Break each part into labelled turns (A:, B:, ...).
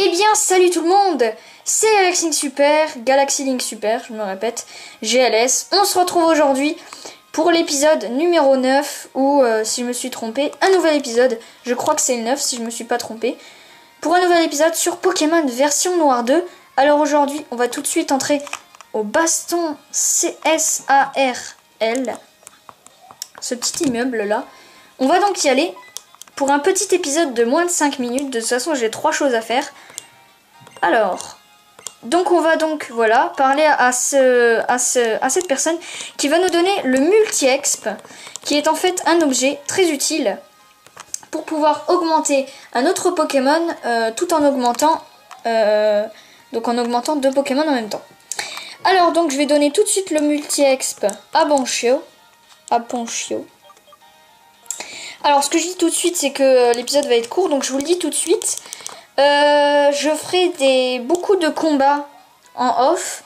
A: Eh bien, salut tout le monde, c'est Galaxy Link Super, Galaxy Link Super, je me répète, GLS. On se retrouve aujourd'hui pour l'épisode numéro 9, ou si je me suis trompé, un nouvel épisode, je crois que c'est le 9 si je me suis pas trompé, pour un nouvel épisode sur Pokémon version Noire 2. Alors aujourd'hui, on va tout de suite entrer au baston CSARL, ce petit immeuble là. On va donc y aller pour un petit épisode de moins de 5 minutes. De toute façon, j'ai 3 choses à faire. Alors, donc on va donc, voilà, parler à cette personne qui va nous donner le multi-exp, qui est en fait un objet très utile pour pouvoir augmenter un autre Pokémon tout en augmentant, en augmentant 2 Pokémon en même temps. Alors donc je vais donner tout de suite le multi-exp à Ponchio. Alors ce que je dis tout de suite, c'est que l'épisode va être court, donc je vous le dis tout de suite. Je ferai beaucoup de combats en off.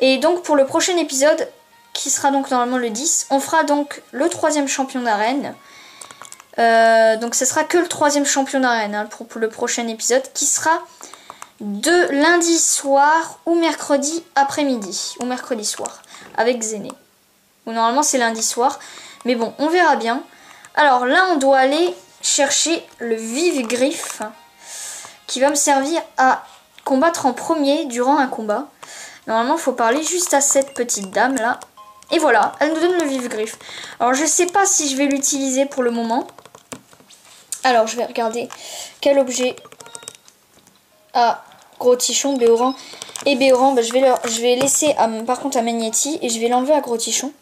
A: Et donc pour le prochain épisode, qui sera donc normalement le 10, on fera donc le 3e champion d'arène. Donc ce sera que le 3e champion d'arène hein, pour le prochain épisode, qui sera de lundi soir ou mercredi après-midi, ou mercredi soir, avec Zéné. Ou normalement c'est lundi soir, mais bon, on verra bien. Alors là, on doit aller chercher le Vif-Griffe, qui va me servir à combattre en premier durant un combat. Normalement, il faut parler juste à cette petite dame là. Et voilà, elle nous donne le Vif-Griffe. Alors je sais pas si je vais l'utiliser pour le moment. Alors je vais regarder quel objet a Gros-Tichon, Béoran. Et Béoran, bah, je vais laisser par contre à Magnéti et je vais l'enlever à Gros-Tichon.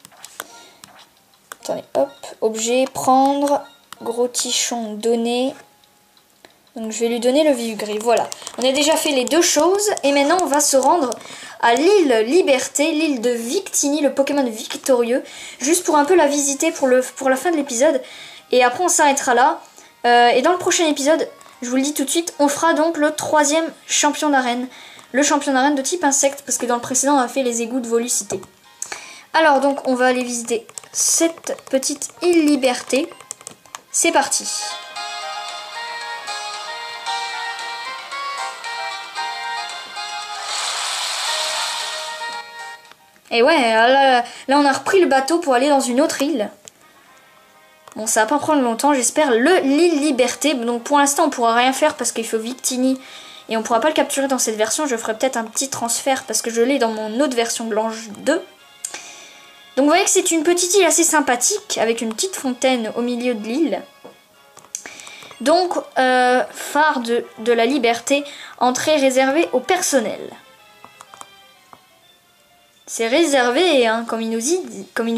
A: Attendez, hop, objet, prendre, Gros-Tichon, donner. Donc je vais lui donner le Vif-Griffe, voilà. On a déjà fait les deux choses et maintenant on va se rendre à l'île Liberté, l'île de Victini, le Pokémon victorieux. Juste pour un peu la visiter pour la fin de l'épisode. Et après on s'arrêtera là. Et dans le prochain épisode, je vous le dis tout de suite, on fera donc le 3e champion d'arène. Le champion d'arène de type insecte, parce que dans le précédent on a fait les égouts de Volucité. Alors donc on va aller visiter cette petite île Liberté. C'est parti. Et ouais, là on a repris le bateau pour aller dans une autre île. Bon, ça va pas prendre longtemps, j'espère. L'île Liberté, donc pour l'instant on pourra rien faire parce qu'il faut Victini et on pourra pas le capturer dans cette version. Je ferai peut-être un petit transfert parce que je l'ai dans mon autre version blanche 2. Donc vous voyez que c'est une petite île assez sympathique avec une petite fontaine au milieu de l'île. Donc, phare de la Liberté, entrée réservée au personnel. C'est réservé, hein, comme ils nous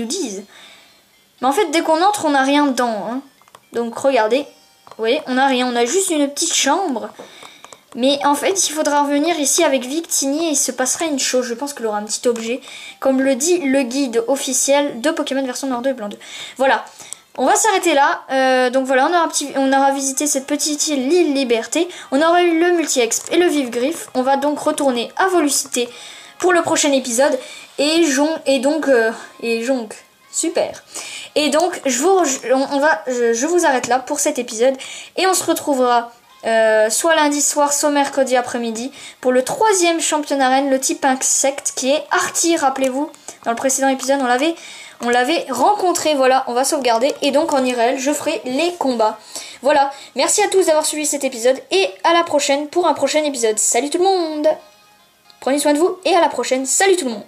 A: disent. Mais en fait, dès qu'on entre, on n'a rien dedans. Hein. Donc, regardez. Vous voyez, on n'a rien. On a juste une petite chambre. Mais en fait, il faudra revenir ici avec Victini et il se passera une chose. Je pense qu'il aura un petit objet. Comme le dit le guide officiel de Pokémon version Noir 2 et Blanc 2. Voilà. On va s'arrêter là. Donc voilà, on aura visité cette petite île, l'île Liberté. On aura eu le multi-exp et le Vif-Griffe. On va donc retourner à Volucité pour le prochain épisode. Super. Et donc, je vous arrête là pour cet épisode. Et on se retrouvera soit lundi soir, soit mercredi après-midi pour le 3e champion d'arène, le type insecte, qui est Artie. Rappelez-vous, dans le précédent épisode, on l'avait rencontré. Voilà, on va sauvegarder. Et donc, en IRL, je ferai les combats. Voilà, merci à tous d'avoir suivi cet épisode. Et à la prochaine pour un prochain épisode. Salut tout le monde! Prenez soin de vous et à la prochaine. Salut tout le monde!